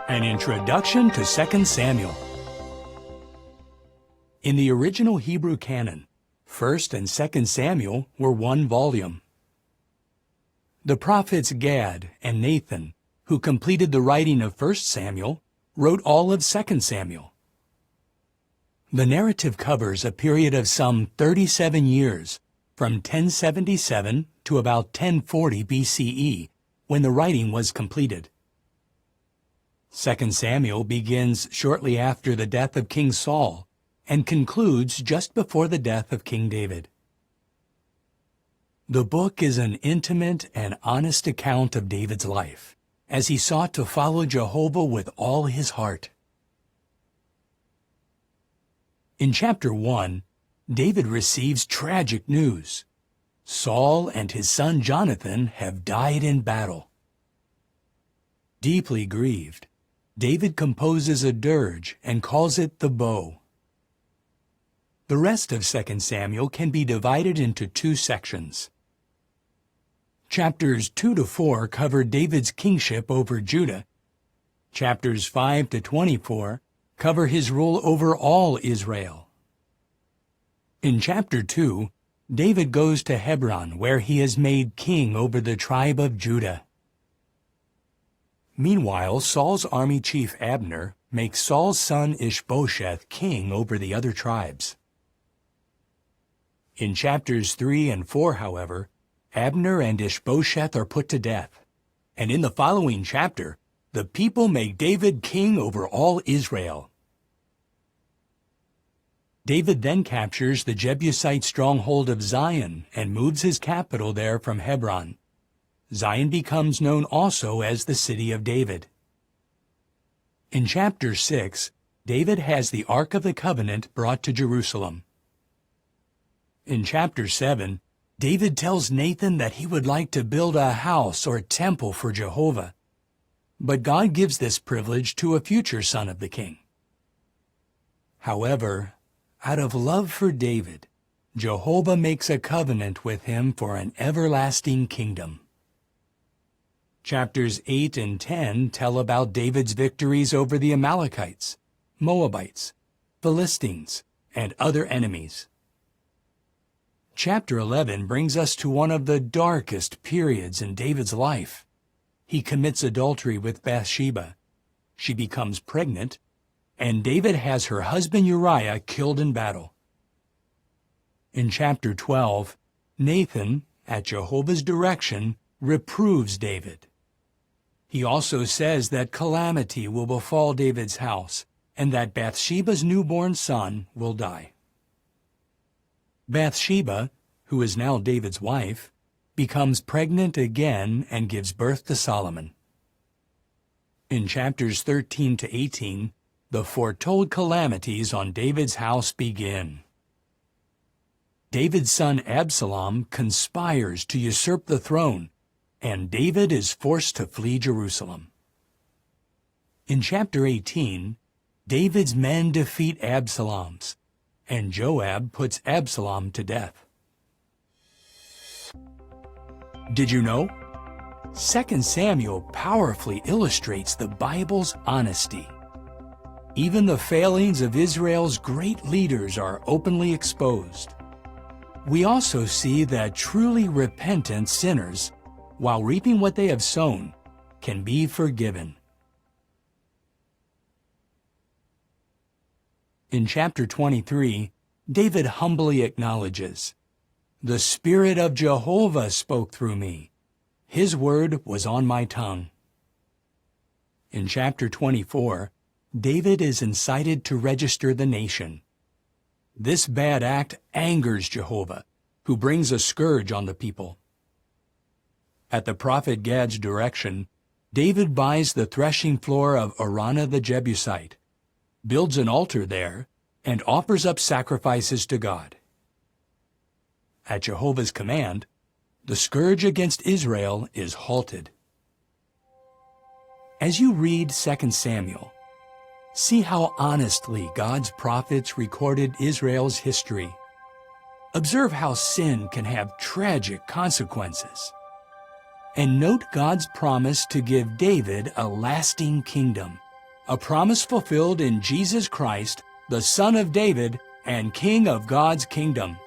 An Introduction to 2 Samuel. In the original Hebrew canon, 1st and 2nd Samuel were one volume. The prophets Gad and Nathan, who completed the writing of 1 Samuel, wrote all of 2 Samuel. The narrative covers a period of some 37 years, from 1077 to about 1040 BCE, when the writing was completed. 2 Samuel begins shortly after the death of King Saul and concludes just before the death of King David. The book is an intimate and honest account of David's life, as he sought to follow Jehovah with all his heart. In chapter 1, David receives tragic news. Saul and his son Jonathan have died in battle. Deeply grieved, David composes a dirge and calls it the bow. The rest of 2 Samuel can be divided into two sections. Chapters 2 to 4 cover David's kingship over Judah. Chapters 5 to 24 cover his rule over all Israel. In chapter 2, David goes to Hebron, where he is made king over the tribe of Judah. Meanwhile, Saul's army chief Abner makes Saul's son Ishbosheth king over the other tribes. In chapters 3 and 4, however, Abner and Ishbosheth are put to death, and in the following chapter, the people make David king over all Israel. David then captures the Jebusite stronghold of Zion and moves his capital there from Hebron. Zion becomes known also as the City of David. In chapter 6, David has the Ark of the Covenant brought to Jerusalem. In chapter 7, David tells Nathan that he would like to build a house or temple for Jehovah, but God gives this privilege to a future son of the king. However, out of love for David, Jehovah makes a covenant with him for an everlasting kingdom. Chapters 8 and 10 tell about David's victories over the Amalekites, Moabites, Philistines, and other enemies. Chapter 11 brings us to one of the darkest periods in David's life. He commits adultery with Bathsheba. She becomes pregnant, and David has her husband Uriah killed in battle. In chapter 12, Nathan, at Jehovah's direction, reproves David. He also says that calamity will befall David's house, and that Bathsheba's newborn son will die. Bathsheba, who is now David's wife, becomes pregnant again and gives birth to Solomon. In chapters 13 to 18, the foretold calamities on David's house begin. David's son Absalom conspires to usurp the throne, and David is forced to flee Jerusalem. In chapter 18, David's men defeat Absalom's, and Joab puts Absalom to death. Did you know? 2 Samuel powerfully illustrates the Bible's honesty. Even the failings of Israel's great leaders are openly exposed. We also see that truly repentant sinners, while reaping what they have sown, can be forgiven. In chapter 23, David humbly acknowledges, "The Spirit of Jehovah spoke through me. His word was on my tongue." In chapter 24, David is incited to register the nation. This bad act angers Jehovah, who brings a scourge on the people. At the prophet Gad's direction, David buys the threshing floor of Araunah the Jebusite, builds an altar there, and offers up sacrifices to God. At Jehovah's command, the scourge against Israel is halted. As you read 2 Samuel, see how honestly God's prophets recorded Israel's history. Observe how sin can have tragic consequences. And note God's promise to give David a lasting kingdom a promise fulfilled in Jesus Christ, the Son of David and King of God's kingdom.